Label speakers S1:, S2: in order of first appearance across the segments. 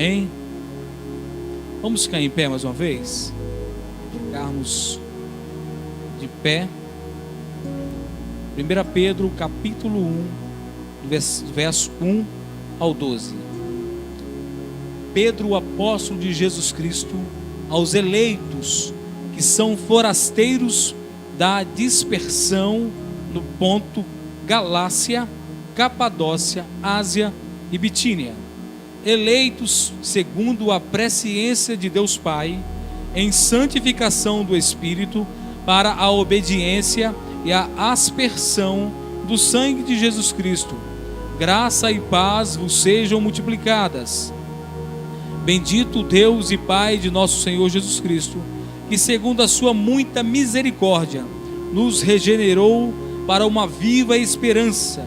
S1: Amém? Vamos ficar em pé mais uma vez? Ficarmos de pé. 1 Pedro capítulo 1, verso 1 ao 12. Pedro, o apóstolo de Jesus Cristo, aos eleitos que são forasteiros da dispersão no Ponto, Galácia, Capadócia, Ásia e Bitínia, eleitos segundo a presciência de Deus Pai, em santificação do Espírito, para a obediência e a aspersão do sangue de Jesus Cristo. Graça e paz vos sejam multiplicadas. Bendito Deus e Pai de nosso Senhor Jesus Cristo, que segundo a sua muita misericórdia, nos regenerou para uma viva esperança,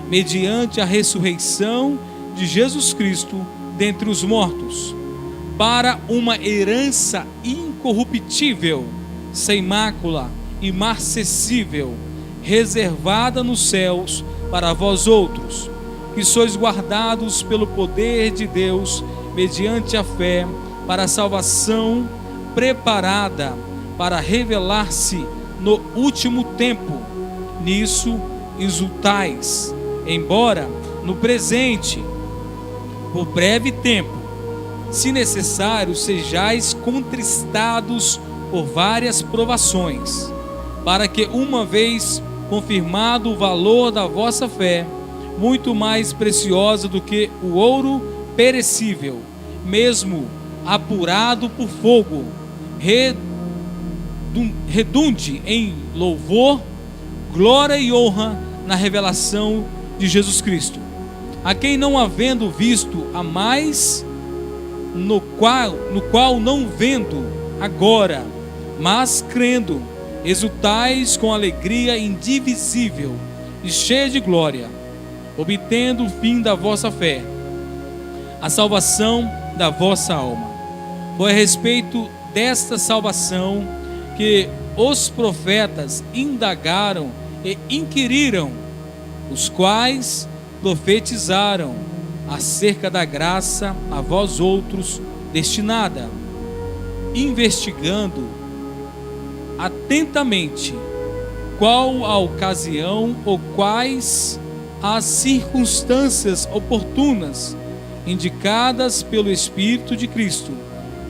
S1: mediante a ressurreição de Jesus Cristo dentre os mortos, para uma herança incorruptível, sem mácula, imarcessível, reservada nos céus para vós outros, que sois guardados pelo poder de Deus, mediante a fé, para a salvação preparada para revelar-se no último tempo. Nisso exultais, embora no presente, por breve tempo, se necessário, sejais contristados por várias provações, para que, uma vez confirmado o valor da vossa fé, muito mais preciosa do que o ouro perecível, mesmo apurado por fogo, redunde em louvor, glória e honra na revelação de Jesus Cristo, a quem não havendo visto a mais, no qual não vendo agora, mas crendo, exultais com alegria indivisível e cheia de glória, obtendo o fim da vossa fé, a salvação da vossa alma. Foi a respeito desta salvação que os profetas indagaram e inquiriram, os quais profetizaram acerca da graça a vós outros destinada, investigando atentamente qual a ocasião ou quais as circunstâncias oportunas indicadas pelo Espírito de Cristo,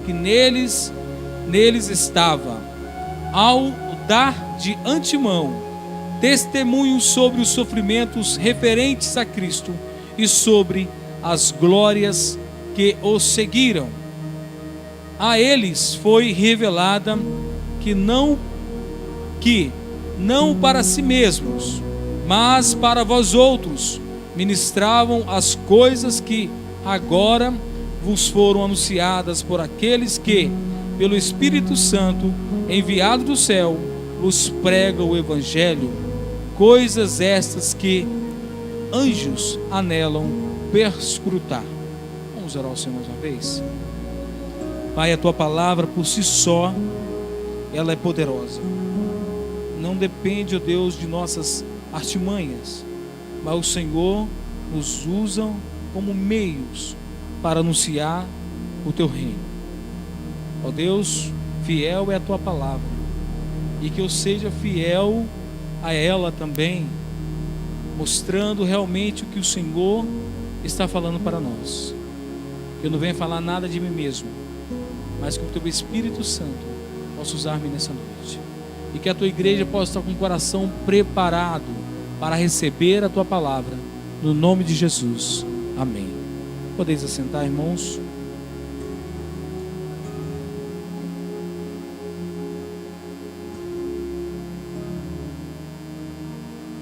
S1: que neles estava, ao dar de antemão testemunho sobre os sofrimentos referentes a Cristo e sobre as glórias que os seguiram. A eles foi revelada que não para si mesmos, mas para vós outros, ministravam as coisas que agora vos foram anunciadas por aqueles que, pelo Espírito Santo, enviado do céu, vos pregam o Evangelho, coisas estas que anjos anelam perscrutar. Vamos orar ao Senhor mais uma vez? Pai, a Tua palavra por si só, ela é poderosa. Não depende, ó Deus, de nossas artimanhas, mas o Senhor nos usa como meios para anunciar o Teu reino. Ó Deus, fiel é a Tua palavra, e que eu seja fiel a ela também, mostrando realmente o que o Senhor está falando para nós. Que eu não venha falar nada de mim mesmo, mas que o Teu Espírito Santo possa usar-me nessa noite, e que a Tua igreja possa estar com o coração preparado para receber a Tua palavra, no nome de Jesus, amém. Podeis assentar, irmãos.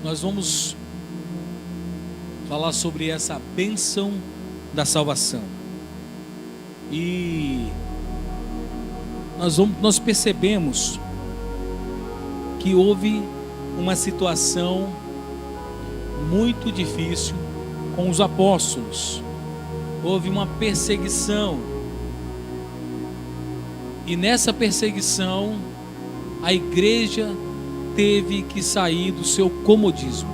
S1: Nós vamos falar sobre essa bênção da salvação. E nós percebemos que houve uma situação muito difícil com os apóstolos. Houve uma perseguição. E nessa perseguição, a igreja teve que sair do seu comodismo.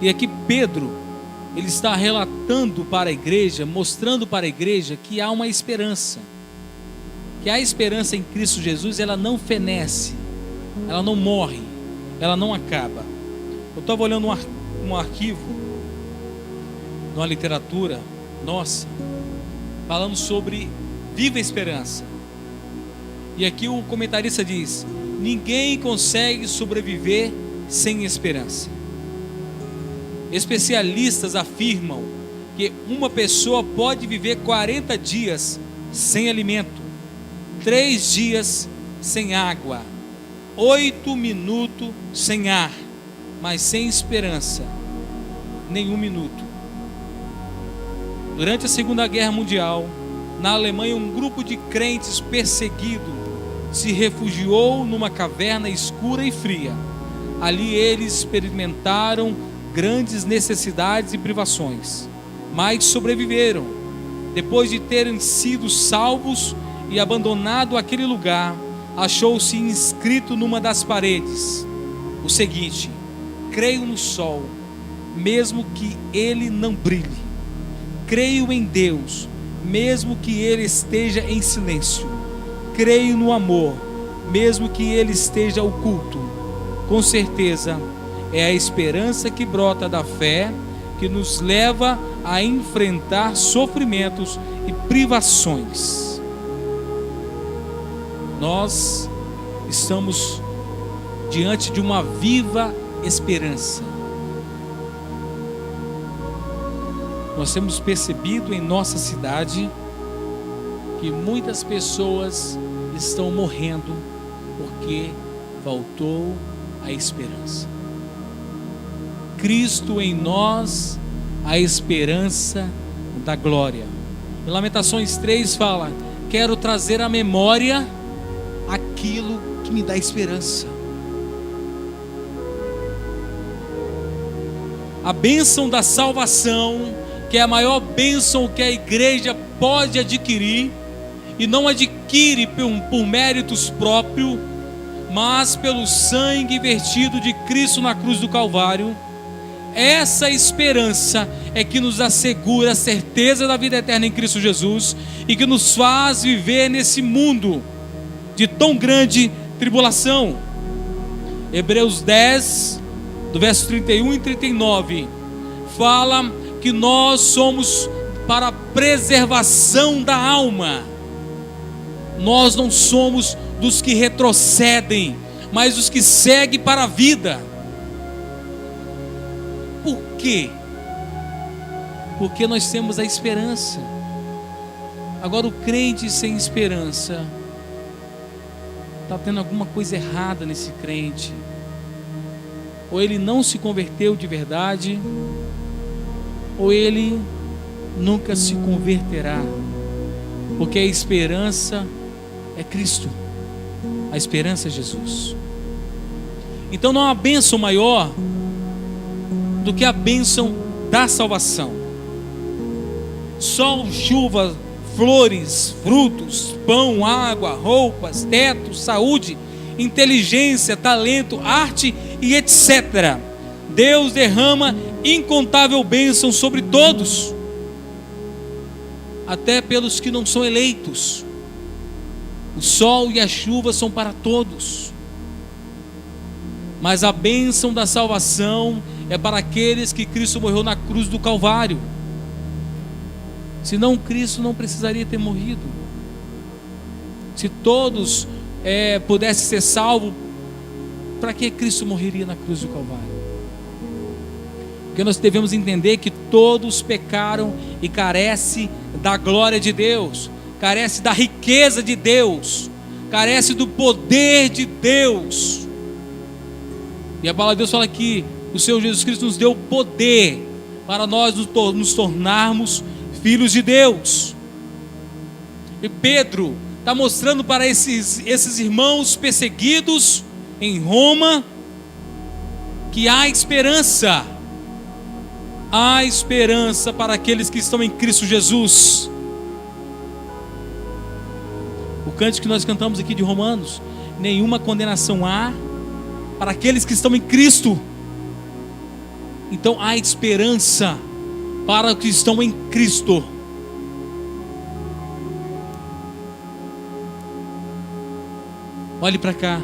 S1: E aqui Pedro, ele está relatando para a igreja, mostrando para a igreja que há uma esperança. Que a esperança em Cristo Jesus, ela não fenece, ela não morre, ela não acaba. Eu estava olhando um arquivo, numa literatura nossa, falando sobre viva esperança. E aqui o comentarista diz: ninguém consegue sobreviver sem esperança. Especialistas afirmam que uma pessoa pode viver 40 dias sem alimento, 3 dias sem água, 8 minutos sem ar, mas sem esperança, nenhum minuto. Durante a Segunda Guerra Mundial, na Alemanha, um grupo de crentes perseguido se refugiou numa caverna escura e fria. Ali eles experimentaram grandes necessidades e privações, mas sobreviveram. Depois de terem sido salvos e abandonado aquele lugar, achou-se inscrito numa das paredes o seguinte: creio no sol, mesmo que ele não brilhe. Creio em Deus, mesmo que ele esteja em silêncio. Creio no amor, mesmo que ele esteja oculto. Com certeza, é a esperança que brota da fé que nos leva a enfrentar sofrimentos e privações. Nós estamos diante de uma viva esperança. Nós temos percebido em nossa cidade que muitas pessoas estão morrendo porque faltou a esperança. Cristo em nós, a esperança da glória. Em Lamentações 3 fala: quero trazer à memória aquilo que me dá esperança. A bênção da salvação, que é a maior bênção que a igreja pode adquirir, e não adquire por méritos próprios, mas pelo sangue vertido de Cristo na cruz do Calvário. Essa esperança é que nos assegura a certeza da vida eterna em Cristo Jesus e que nos faz viver nesse mundo de tão grande tribulação. Hebreus 10, do verso 31 e 39, fala que nós somos para a preservação da alma. Nós não somos dos que retrocedem, mas dos que seguem para a vida. Por quê? Porque nós temos a esperança. Agora, o crente sem esperança, está tendo alguma coisa errada nesse crente. Ou ele não se converteu de verdade, ou ele nunca se converterá. Porque a esperança é Cristo, a esperança é Jesus. Então não há bênção maior do que a bênção da salvação. Sol, chuva, flores, frutos, pão, água, roupas, teto, saúde, inteligência, talento, arte e etc. Deus derrama incontável bênção sobre todos, até pelos que não são eleitos. O sol e a chuva são para todos, mas a bênção da salvação é para aqueles que Cristo morreu na cruz do Calvário. Senão Cristo não precisaria ter morrido. Se todos pudessem ser salvos, para que Cristo morreria na cruz do Calvário? Porque nós devemos entender que todos pecaram e carecem da glória de Deus, carece da riqueza de Deus, carece do poder de Deus. E a palavra de Deus fala que o Senhor Jesus Cristo nos deu poder para nós nos tornarmos filhos de Deus. E Pedro está mostrando para esses irmãos perseguidos em Roma que há esperança. Há esperança para aqueles que estão em Cristo Jesus. O cântico que nós cantamos aqui de Romanos: nenhuma condenação há para aqueles que estão em Cristo. Então há esperança para os que estão em Cristo. Olhe para cá,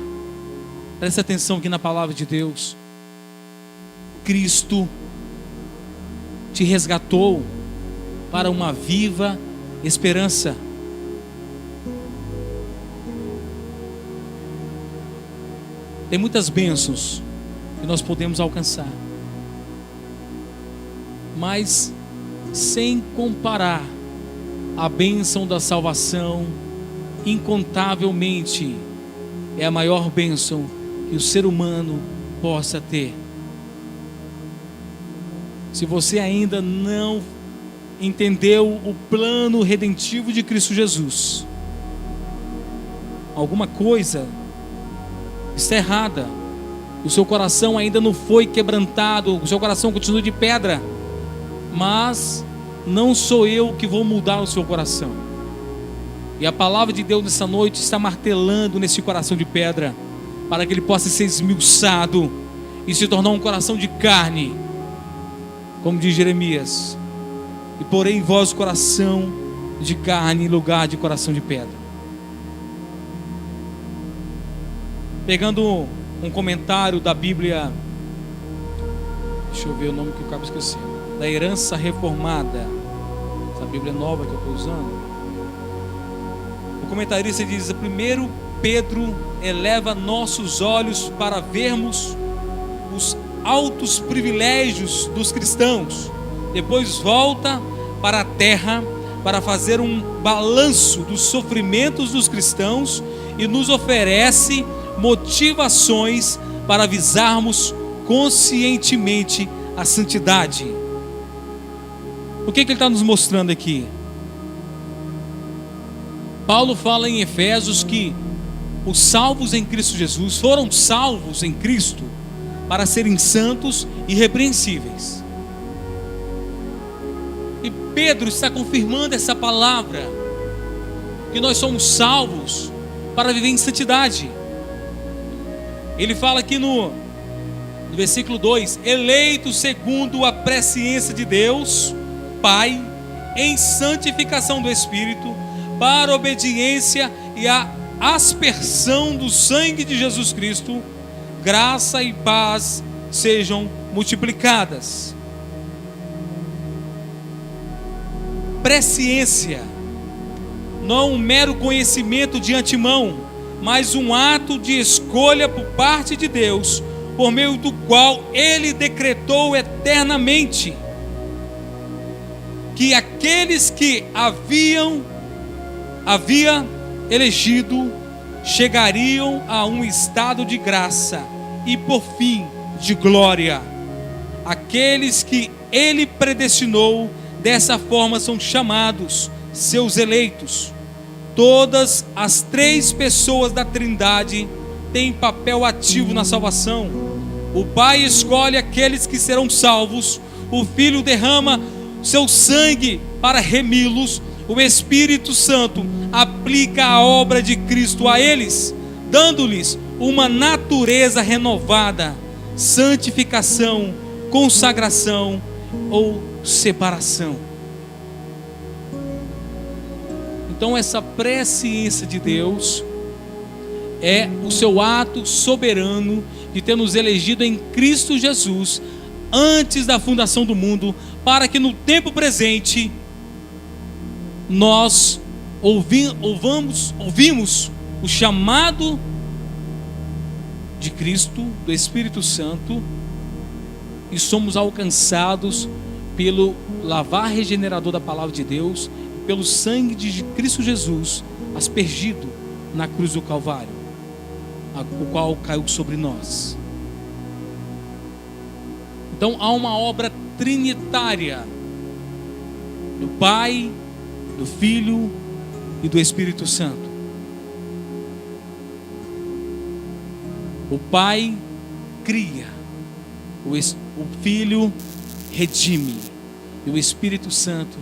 S1: preste atenção aqui na palavra de Deus. Cristo te resgatou para uma viva esperança. Tem muitas bênçãos que nós podemos alcançar, mas sem comparar a bênção da salvação, incontavelmente é a maior bênção que o ser humano possa ter. Se você ainda não entendeu o plano redentivo de Cristo Jesus, alguma coisa está errada. O seu coração ainda não foi quebrantado, o seu coração continua de pedra. Mas não sou eu que vou mudar o seu coração. E a palavra de Deus nessa noite está martelando nesse coração de pedra, para que ele possa ser esmiuçado e se tornar um coração de carne, como diz Jeremias: e porém em vós coração de carne em lugar de coração de pedra. Pegando um comentário da Bíblia, deixa eu ver o nome que eu acabo esquecendo, da Herança Reformada, essa Bíblia nova que eu estou usando. O comentarista diz: primeiro Pedro eleva nossos olhos para vermos os altos privilégios dos cristãos, depois volta para a terra para fazer um balanço dos sofrimentos dos cristãos e nos oferece motivações para visarmos conscientemente a santidade. O que ele está nos mostrando aqui? Paulo fala em Efésios que os salvos em Cristo Jesus foram salvos em Cristo para serem santos e irrepreensíveis. E Pedro está confirmando essa palavra, que nós somos salvos para viver em santidade. Ele fala aqui no versículo 2: eleitos segundo a presciência de Deus Pai, em santificação do Espírito, para a obediência e a aspersão do sangue de Jesus Cristo, graça e paz sejam multiplicadas. Presciência não um mero conhecimento de antemão, mas um ato de escolha por parte de Deus, por meio do qual Ele decretou eternamente que aqueles que havia elegido chegariam a um estado de graça e por fim de glória. Aqueles que Ele predestinou dessa forma são chamados seus eleitos. Todas as três pessoas da Trindade têm papel ativo na salvação. O Pai escolhe aqueles que serão salvos, o Filho derrama seu sangue para remi-los, o Espírito Santo aplica a obra de Cristo a eles, dando-lhes uma natureza renovada, santificação, consagração ou separação. Então essa presciência de Deus é o seu ato soberano de ter nos elegido em Cristo Jesus antes da fundação do mundo, para que no tempo presente nós ouvimos o chamado de Cristo, do Espírito Santo, e somos alcançados pelo lavar regenerador da palavra de Deus, pelo sangue de Cristo Jesus aspergido na cruz do Calvário, o qual caiu sobre nós. Então há uma obra trinitária do Pai, do Filho e do Espírito Santo. O Pai cria, o Filho redime e o Espírito Santo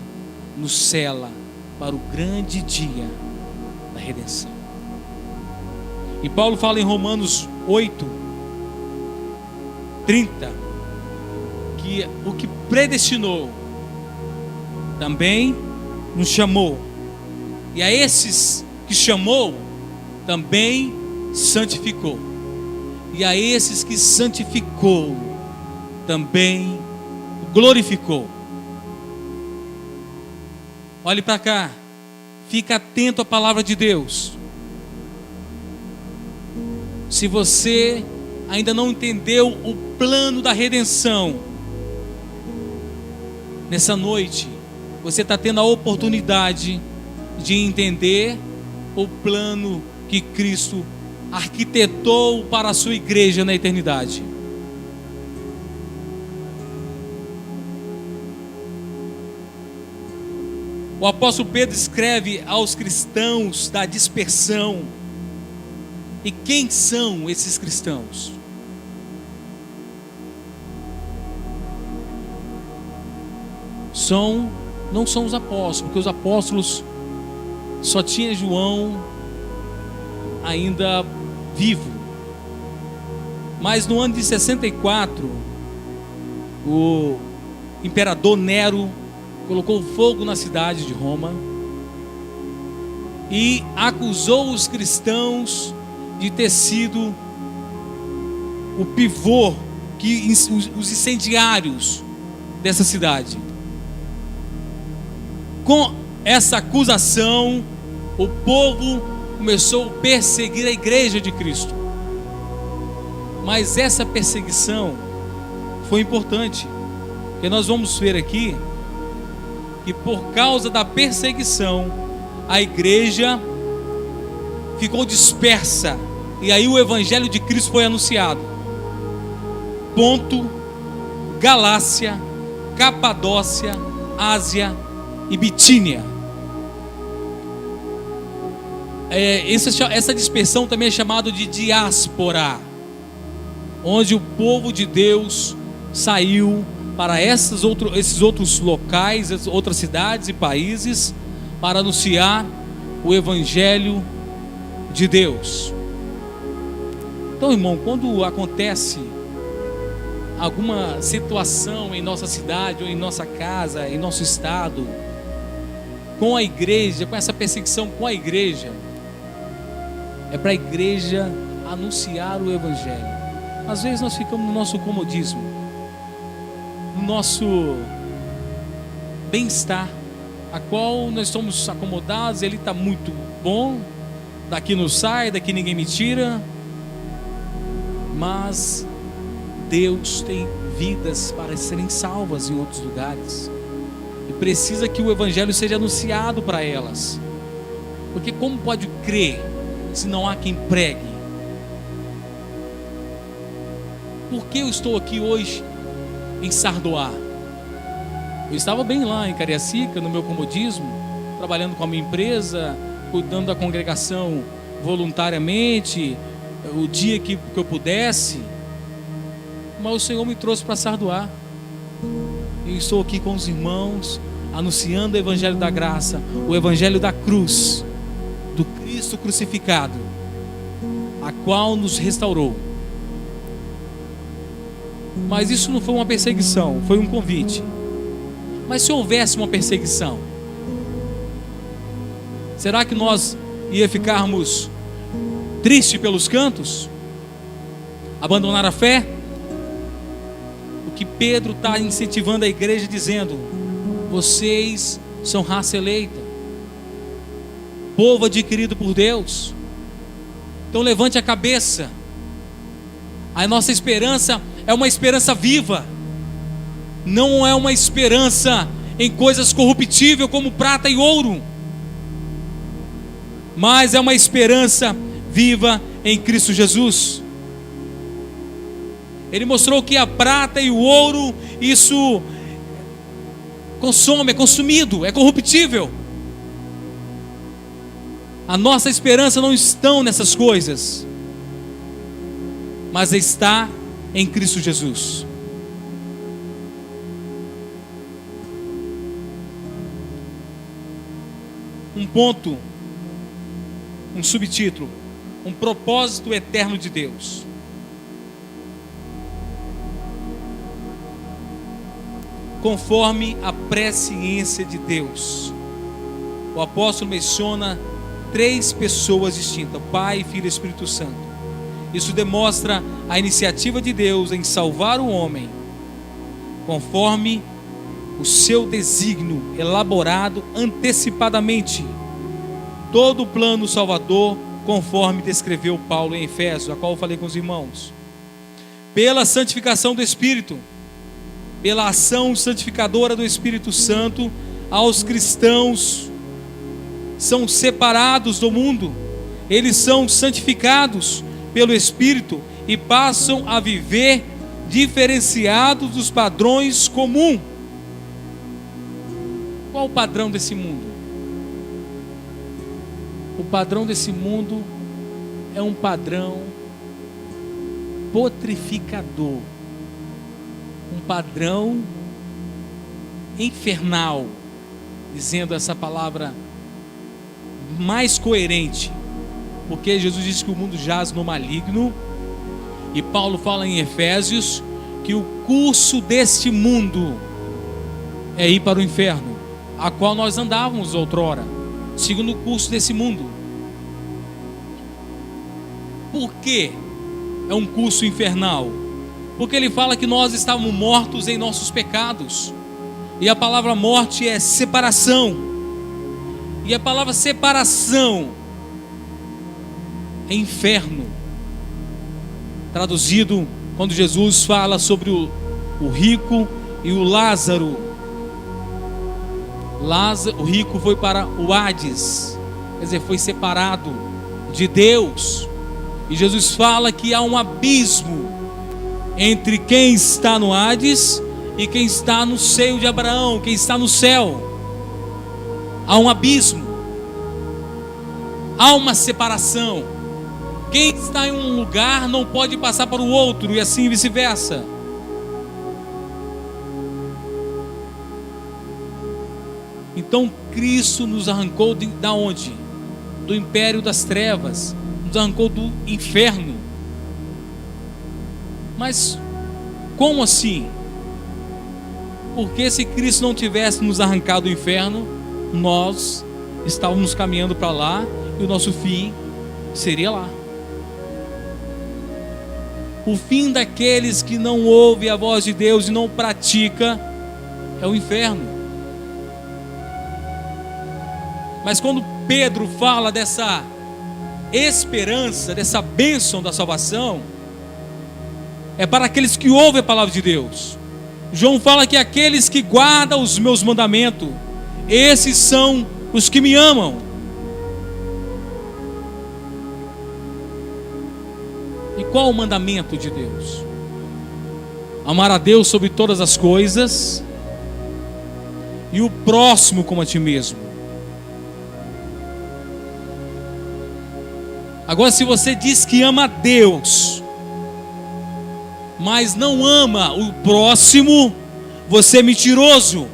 S1: nos sela para o grande dia da redenção. E Paulo fala em Romanos 8:30 que o que predestinou também nos chamou. E a esses que chamou, também santificou. E a esses que santificou, também glorificou. Olhe para cá. Fica atento à palavra de Deus. Se você ainda não entendeu o plano da redenção, nessa noite, você está tendo a oportunidade de entender o plano que Cristo arquitetou para a sua igreja na eternidade. O apóstolo Pedro escreve aos cristãos da dispersão. E quem são esses cristãos? Não são os apóstolos, porque os apóstolos só tinha João ainda vivo. Mas no ano de 64, o imperador Nero colocou fogo na cidade de Roma e acusou os cristãos de ter sido o pivô, os incendiários dessa cidade. Com essa acusação, o povo começou a perseguir a igreja de Cristo. Mas essa perseguição foi importante, porque nós vamos ver aqui que por causa da perseguição, a igreja ficou dispersa, e aí o evangelho de Cristo foi anunciado. Ponto, Galácia, Capadócia, Ásia e Bitínia. Essa dispersão também é chamada de diáspora, onde o povo de Deus saiu para esses outros locais, outras cidades e países, para anunciar o evangelho de Deus. Então, irmão, quando acontece alguma situação em nossa cidade, ou em nossa casa, em nosso estado, com a igreja, com essa perseguição com a igreja, é para a igreja anunciar o evangelho. Às vezes nós ficamos no nosso comodismo, no nosso bem-estar, a qual nós estamos acomodados. Ele está muito bom, daqui não sai, daqui ninguém me tira. Mas Deus tem vidas para serem salvas em outros lugares, e precisa que o evangelho seja anunciado para elas, porque como pode crer se não há quem pregue? Por que eu estou aqui hoje em Sardoá? Eu estava bem lá em Cariacica, no meu comodismo, trabalhando com a minha empresa, cuidando da congregação voluntariamente, o dia que eu pudesse. Mas o Senhor me trouxe para Sardoá, e estou aqui com os irmãos, anunciando o evangelho da graça, o evangelho da cruz, do Cristo crucificado, a qual nos restaurou. Mas isso não foi uma perseguição, foi um convite. Mas se houvesse uma perseguição, será que nós ia ficarmos tristes pelos cantos? Abandonar a fé? O que Pedro está incentivando a igreja, dizendo: vocês são raça eleita, povo adquirido por Deus. Então levante a cabeça. A nossa esperança é uma esperança viva, não é uma esperança em coisas corruptíveis como prata e ouro, mas é uma esperança viva em Cristo Jesus. Ele mostrou que a prata e o ouro, isso consome, é consumido, é corruptível. A nossa esperança não está nessas coisas, mas está em Cristo Jesus. Um ponto, um subtítulo: um propósito eterno de conforme a presciência de Deus. O apóstolo menciona 3 pessoas distintas: Pai, Filho e Espírito Santo. Isso demonstra a iniciativa de Deus em salvar o homem, conforme o seu desígnio elaborado antecipadamente. Todo o plano salvador, conforme descreveu Paulo em Efésios, a qual eu falei com os irmãos. Pela santificação do Espírito, pela ação santificadora do Espírito Santo, aos cristãos são separados do mundo, eles são santificados pelo Espírito e passam a viver diferenciados dos padrões comuns. Qual o padrão desse mundo? O padrão desse mundo é um padrão putrificador, um padrão infernal, dizendo essa palavra mais coerente, porque Jesus disse que o mundo jaz no maligno, e Paulo fala em Efésios que o curso deste mundo é ir para o inferno, a qual nós andávamos outrora, segundo o curso desse mundo. Por que é um curso infernal? Porque ele fala que nós estávamos mortos em nossos pecados, e a palavra morte é separação, e a palavra separação é inferno. Traduzido, quando Jesus fala sobre o rico e o Lázaro, o rico foi para o Hades, quer dizer, foi separado de Deus. E Jesus fala que há um abismo entre quem está no Hades e quem está no seio de Abraão, quem está no céu. Há um abismo, há uma separação. Quem está em um lugar não pode passar para o outro, e assim vice-versa. Então Cristo nos arrancou da onde? Do império das trevas, nos arrancou do inferno. Mas como assim? Porque se Cristo não tivesse nos arrancado do inferno, nós estávamos caminhando para lá, e o nosso fim seria lá. O fim daqueles que não ouvem a voz de Deus e não pratica é o inferno. Mas quando Pedro fala dessa esperança, dessa bênção da salvação, é para aqueles que ouvem a palavra de Deus. João fala que aqueles que guardam os meus mandamentos, esses são os que me amam. E qual o mandamento de Deus? Amar a Deus sobre todas as coisas e o próximo como a ti mesmo. Agora, se você diz que ama a Deus, mas não ama o próximo, você é mentiroso,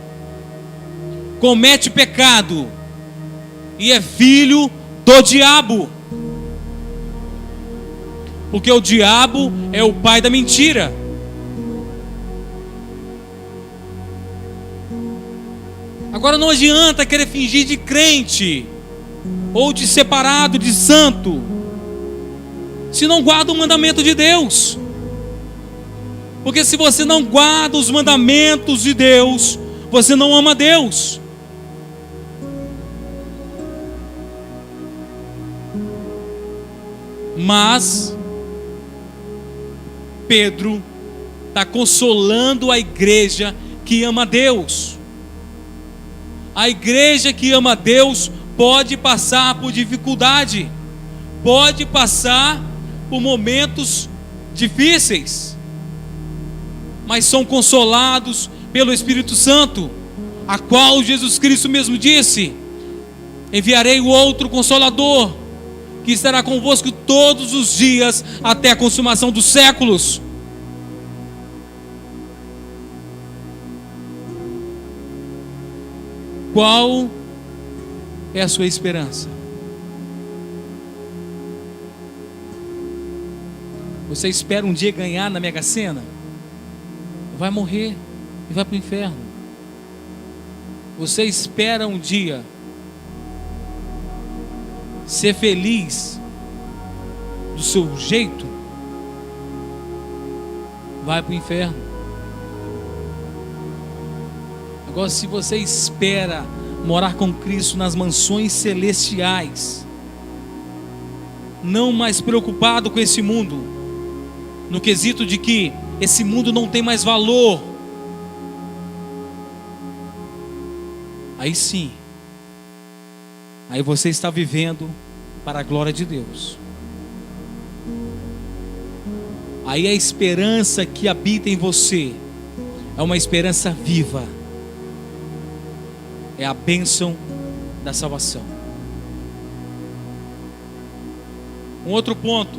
S1: comete pecado e é filho do diabo. Porque o diabo é o pai da mentira. Agora não adianta querer fingir de crente ou de separado, de santo, se não guarda o mandamento de Deus. Porque se você não guarda os mandamentos de Deus, você não ama Deus. Mas Pedro está consolando a igreja que ama Deus. A igreja que ama Deus pode passar por dificuldade, pode passar por momentos difíceis, mas são consolados pelo Espírito Santo, a qual Jesus Cristo mesmo disse: enviarei o outro Consolador, que estará convosco todos os dias até a consumação dos séculos. Qual é a sua esperança? Você espera um dia ganhar na Mega Sena? Vai morrer e vai para o inferno. Você espera um dia ser feliz do seu jeito? Vai para o inferno. Agora, se você espera morar com Cristo nas mansões celestiais, não mais preocupado com esse mundo, no quesito de que esse mundo não tem mais valor, aí sim, aí você está vivendo para a glória de Deus. Aí a esperança que habita em você é uma esperança viva, é a bênção da salvação. Um outro ponto,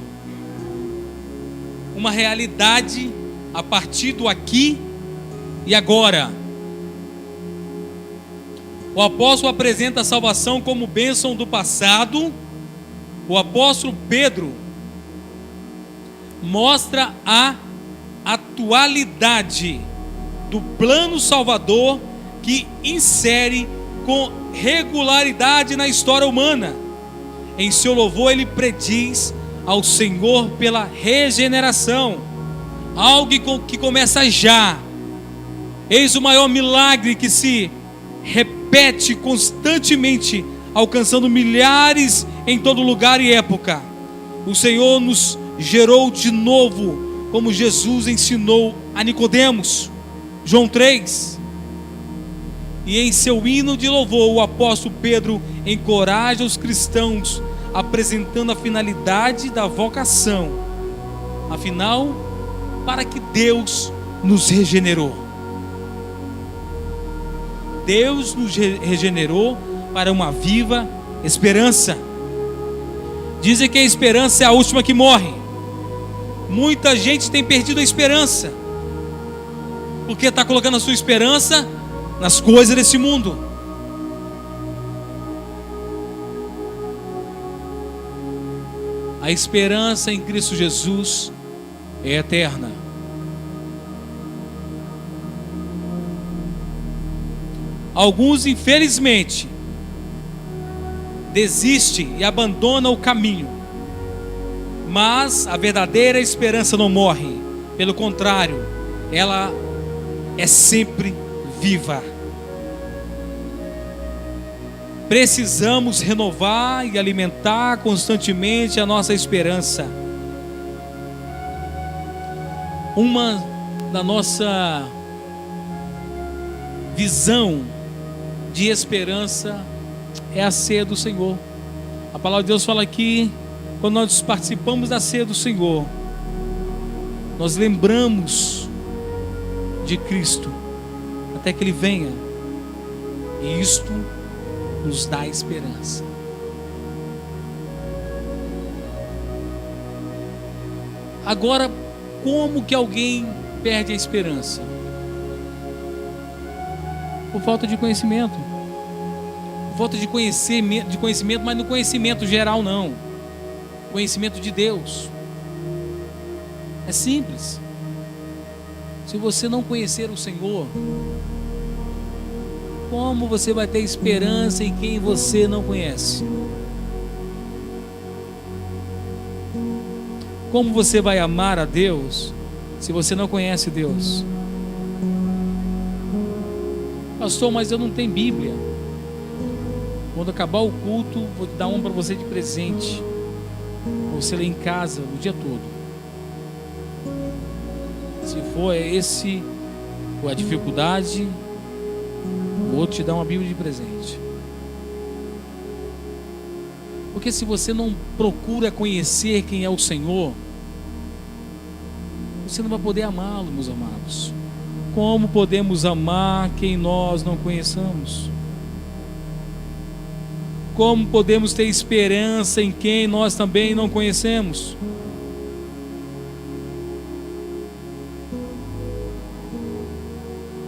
S1: uma realidade a partir do aqui e agora. O apóstolo apresenta a salvação como bênção do passado. O apóstolo Pedro mostra a atualidade do plano salvador que insere com regularidade na história humana. Em seu louvor ele prediz ao Senhor pela regeneração, algo que começa já. Eis o maior milagre que se repete constantemente, alcançando milhares em todo lugar e época. O Senhor nos gerou de novo, como Jesus ensinou a Nicodemos, João 3. E em seu hino de louvor, o apóstolo Pedro encoraja os cristãos, apresentando a finalidade da vocação. Afinal, para que Deus nos regenerou. Deus nos regenerou para uma viva esperança. Dizem que a esperança é a última que morre. Muita gente tem perdido a esperança, porque está colocando a sua esperança nas coisas desse mundo. A esperança em Cristo Jesus é eterna. Alguns, infelizmente, desistem e abandonam o caminho, mas a verdadeira esperança não morre. Pelo contrário, ela é sempre viva. Precisamos renovar e alimentar constantemente a nossa esperança. Uma da nossa visão de esperança é a ceia do Senhor. A palavra de Deus fala aqui, quando nós participamos da ceia do Senhor, nós lembramos de Cristo até que Ele venha, e isto nos dá esperança. Agora, como que alguém perde a esperança? Por falta de conhecimento. Por falta de conhecimento, mas no conhecimento geral não. Conhecimento de Deus. É simples. Se você não conhecer o Senhor, como você vai ter esperança em quem você não conhece? Como você vai amar a Deus se você não conhece Deus? Pastor, mas eu não tenho Bíblia. Quando acabar o culto, vou dar uma para você de presente. Você lê em casa o dia todo. Se for esse ou a dificuldade, vou te dar uma Bíblia de presente. Porque se você não procura conhecer quem é o Senhor, você não vai poder amá-lo, meus amados. Como podemos amar quem nós não conheçamos? Como podemos ter esperança em quem nós também não conhecemos?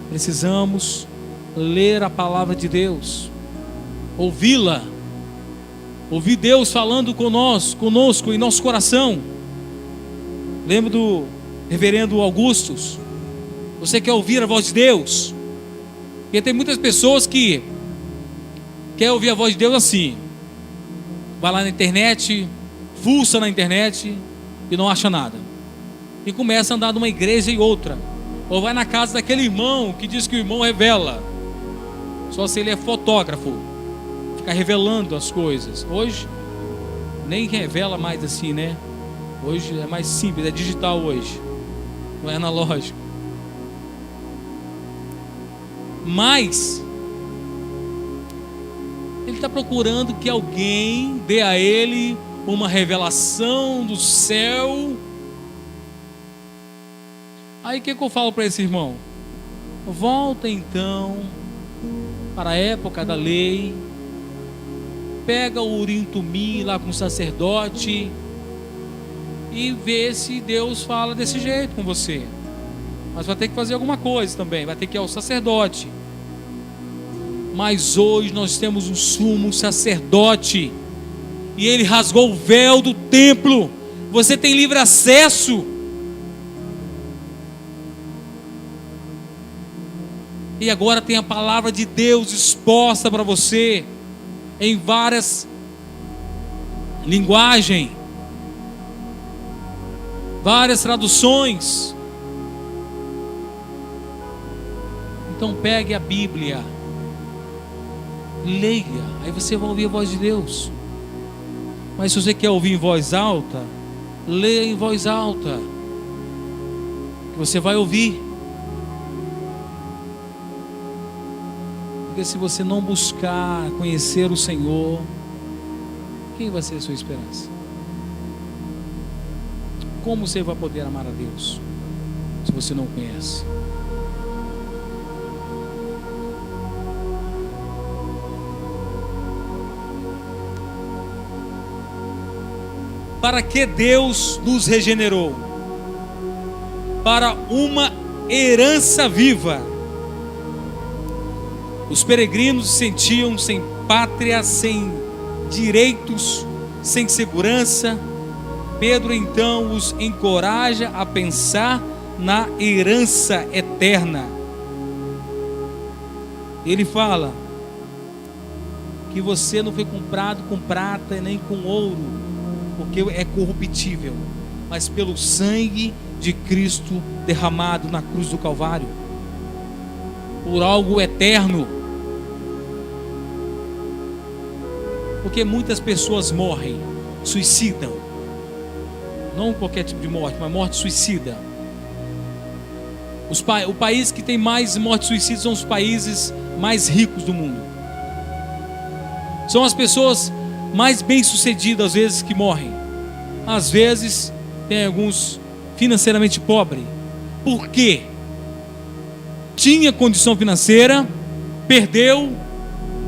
S1: Precisamos ler a palavra de Deus, ouvi-la, ouvir Deus falando conosco em nosso coração. Lembro do reverendo Augustus. Você quer ouvir a voz de Deus? Porque tem muitas pessoas que querem ouvir a voz de Deus assim. Vai lá na internet, fuça na internet e não acha nada. E começa a andar de uma igreja e outra. Ou vai na casa daquele irmão que diz que o irmão revela. Só se ele é fotógrafo, fica revelando as coisas. Hoje nem revela mais assim, né? Hoje é mais simples, é digital hoje, não é analógico. Mas ele está procurando que alguém dê a ele uma revelação do céu. Aí o que eu falo para esse irmão? Volta então para a época da lei, pega o Urim Tumim lá com o sacerdote e vê se Deus fala desse jeito com você. Mas vai ter que fazer alguma coisa também, vai ter que ir ao sacerdote. Mas hoje nós temos um sumo sacerdote e ele rasgou o véu do templo. Você tem livre acesso. E agora tem a palavra de Deus exposta para você em várias linguagens, várias traduções. Então pegue a Bíblia, leia, aí você vai ouvir a voz de Deus. Mas se você quer ouvir em voz alta, leia em voz alta, que você vai ouvir. Porque se você não buscar conhecer o Senhor, quem vai ser a sua esperança? Como você vai poder amar a Deus se você não conhece? Para que Deus nos regenerou? Para uma herança viva. Os peregrinos se sentiam sem pátria, sem direitos, sem segurança. Pedro então os encoraja a pensar na herança eterna. Ele fala que você não foi comprado com prata nem com ouro, porque é corruptível, mas pelo sangue de Cristo derramado na cruz do Calvário, por algo eterno. Porque muitas pessoas morrem, suicidam, não qualquer tipo de morte, mas morte suicida. O país que tem mais mortes suicidas são os países mais ricos do mundo. São as pessoas mais bem-sucedidas às vezes que morrem. Às vezes tem alguns financeiramente pobres. Por quê? Tinha condição financeira, perdeu,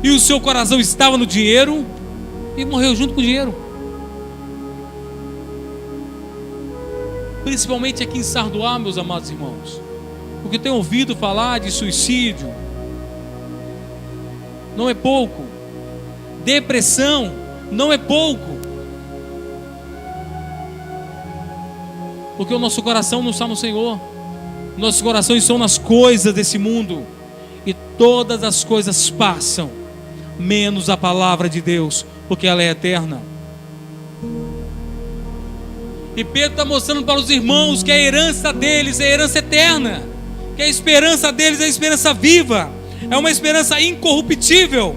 S1: e o seu coração estava no dinheiro e morreu junto com o dinheiro. Principalmente aqui em Sardoá, meus amados irmãos, porque eu tenho ouvido falar de suicídio. Não é pouco. Depressão não é pouco. Porque o nosso coração não está no Senhor. Nossos corações estão nas coisas desse mundo. E todas as coisas passam, menos a palavra de Deus, porque ela é eterna. E Pedro está mostrando para os irmãos que a herança deles é a herança eterna, que a esperança deles é a esperança viva, é uma esperança incorruptível,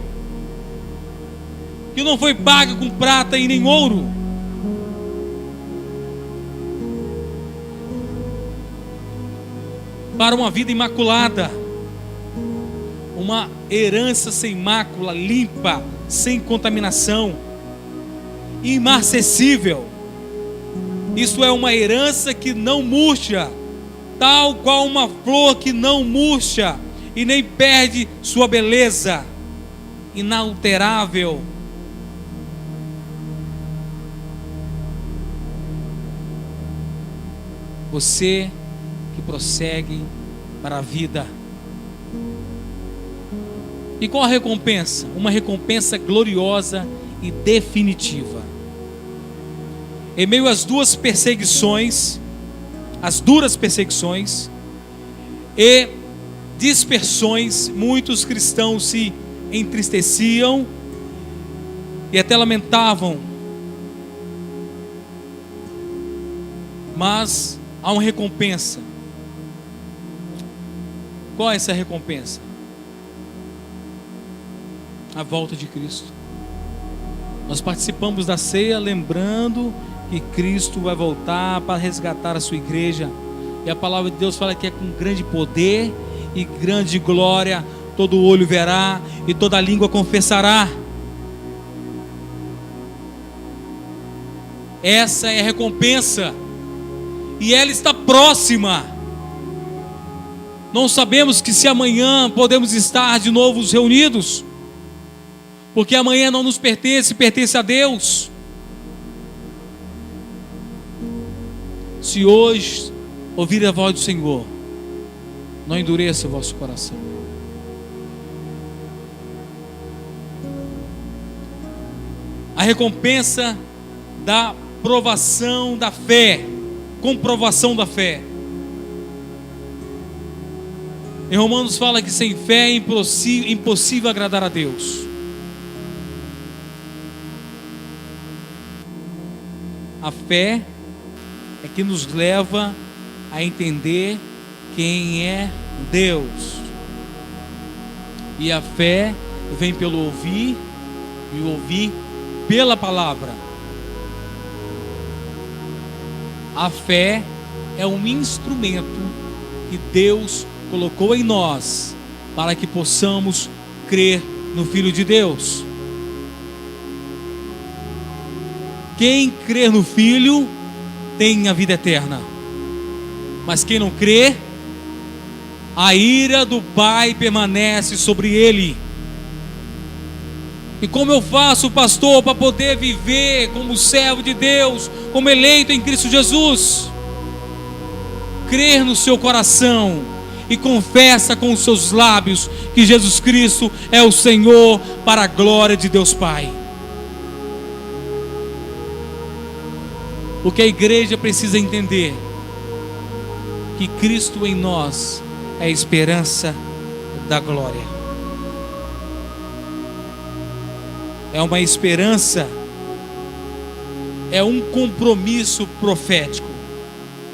S1: que não foi paga com prata e nem ouro. Para uma vida imaculada, uma herança sem mácula, limpa, sem contaminação, imarcessível. Isso é uma herança que não murcha, tal qual uma flor que não murcha e nem perde sua beleza, inalterável. Você que prossegue para a vida. E qual a recompensa? Uma recompensa gloriosa e definitiva. Em meio às duas perseguições, as duras perseguições e dispersões, muitos cristãos se entristeciam e até lamentavam. Mas há uma recompensa. Qual é essa recompensa? A volta de Cristo. Nós participamos da ceia lembrando que Cristo vai voltar para resgatar a sua igreja. E a palavra de Deus fala que é com grande poder e grande glória, todo olho verá e toda língua confessará. Essa é a recompensa, e ela está próxima. Não sabemos que se amanhã podemos estar de novo reunidos, porque amanhã não nos pertence, pertence a Deus. Se hoje ouvir a voz do Senhor, não endureça o vosso coração. A recompensa da provação da fé, comprovação da fé. Em Romanos fala que sem fé é impossível agradar a Deus. A fé é que nos leva a entender quem é Deus. E a fé vem pelo ouvir, e ouvir pela palavra. A fé é um instrumento que Deus colocou em nós para que possamos crer no Filho de Deus. Quem crer no Filho tem a vida eterna, mas quem não crê, a ira do Pai permanece sobre ele. E como eu faço, pastor, para poder viver como servo de Deus, como eleito em Cristo Jesus? Crer no seu coração e confessa com os seus lábios que Jesus Cristo é o Senhor, para a glória de Deus Pai. O que a igreja precisa entender, que Cristo em nós é a esperança da glória. É uma esperança, é um compromisso profético.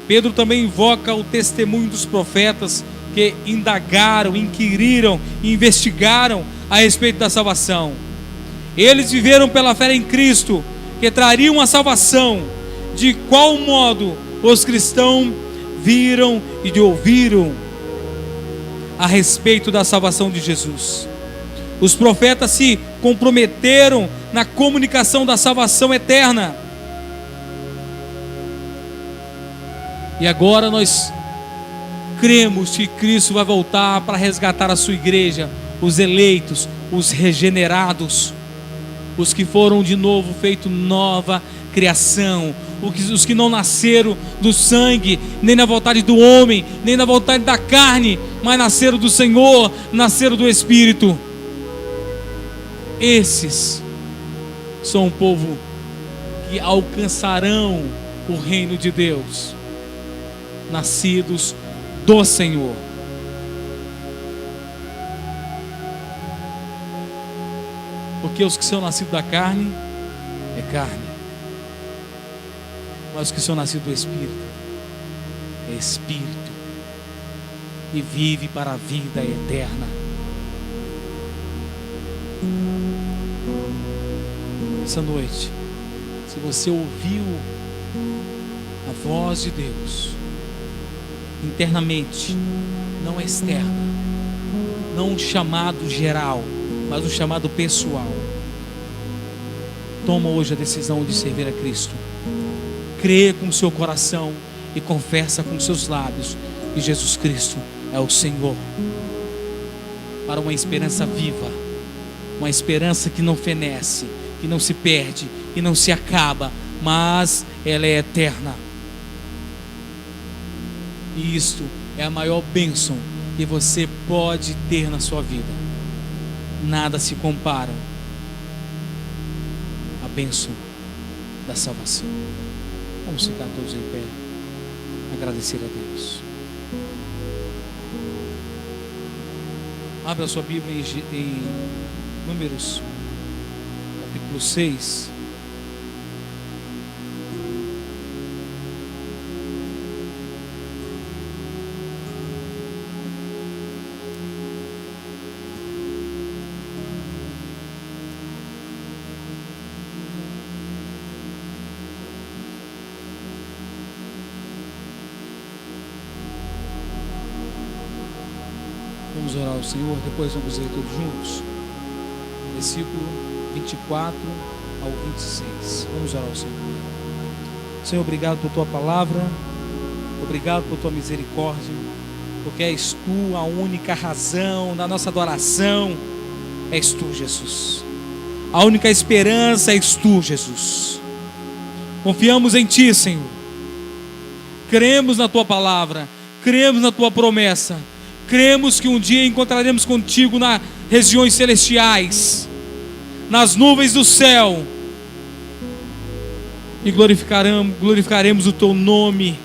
S1: Pedro também invoca o testemunho dos profetas que indagaram, inquiriram e investigaram a respeito da salvação. Eles viveram pela fé em Cristo, que trariam a salvação. De qual modo os cristãos viram e ouviram a respeito da salvação de Jesus? Os profetas se comprometeram na comunicação da salvação eterna. E agora nós cremos que Cristo vai voltar para resgatar a sua igreja, os eleitos, os regenerados, os que foram de novo feitos nova criação, os que não nasceram do sangue, nem na vontade do homem, nem na vontade da carne, mas nasceram do Senhor, nasceram do Espírito. Esses são um povo que alcançarão o reino de Deus, nascidos do Senhor. Porque os que são nascidos da carne, é carne, mas os que são nascidos do Espírito, é Espírito, e vive para a vida eterna. Essa noite, se você ouviu a voz de Deus internamente, não externa, não um chamado geral, mas um chamado pessoal, toma hoje a decisão de servir a Cristo. Crê com o seu coração e confessa com os seus lábios que Jesus Cristo é o Senhor, para uma esperança viva, uma esperança que não fenece, que não se perde, que não se acaba, mas ela é eterna. E isto é a maior bênção que você pode ter na sua vida. Nada se compara à bênção da salvação. Vamos ficar todos em pé, agradecer a Deus. Abra sua Bíblia em Números, capítulo 6. Vamos orar ao Senhor, depois vamos ler todos juntos. Versículo 24 ao 26. Vamos orar ao Senhor. Senhor, obrigado por tua palavra, obrigado por tua misericórdia, porque és tu a única razão da nossa adoração, és tu, Jesus. A única esperança és tu, Jesus. Confiamos em ti, Senhor. Cremos na tua palavra, cremos na tua promessa. Cremos que um dia encontraremos contigo nas regiões celestiais, nas nuvens do céu, e glorificaremos o teu nome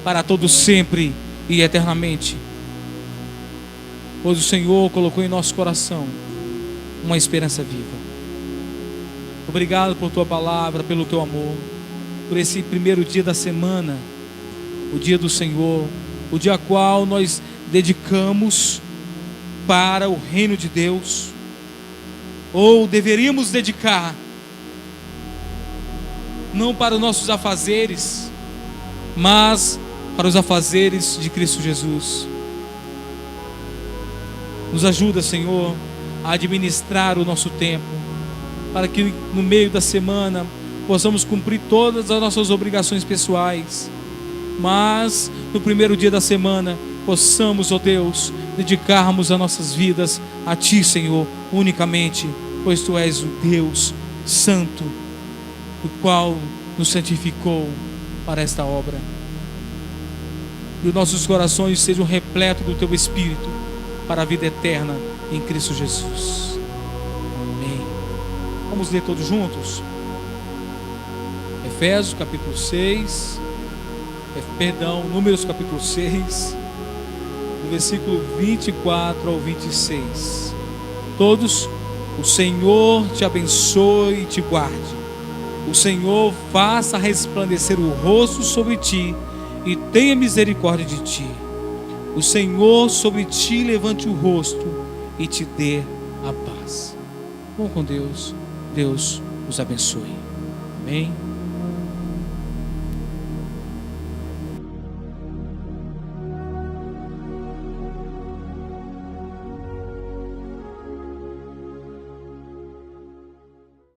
S1: para todo sempre e eternamente, pois o Senhor colocou em nosso coração uma esperança viva. Obrigado por tua palavra, pelo teu amor, por esse primeiro dia da semana, o dia do Senhor, o dia a qual nós dedicamos para o reino de Deus, ou deveríamos dedicar, não para os nossos afazeres, mas para os afazeres de Cristo Jesus. Nos ajuda, Senhor, a administrar o nosso tempo, para que no meio da semana possamos cumprir todas as nossas obrigações pessoais, mas no primeiro dia da semana possamos, ó Deus, dedicarmos as nossas vidas a Ti, Senhor, unicamente, pois Tu és o Deus Santo, o qual nos santificou para esta obra. E os nossos corações sejam repletos do Teu Espírito para a vida eterna em Cristo Jesus. Amém. Vamos ler todos juntos? Efésios capítulo 6, Números capítulo 6, do versículo 24 ao 26. Todos: o Senhor te abençoe e te guarde. O Senhor faça resplandecer o rosto sobre ti e tenha misericórdia de ti. O Senhor sobre ti levante o rosto e te dê a paz. Vamos com Deus. Deus os abençoe. Amém.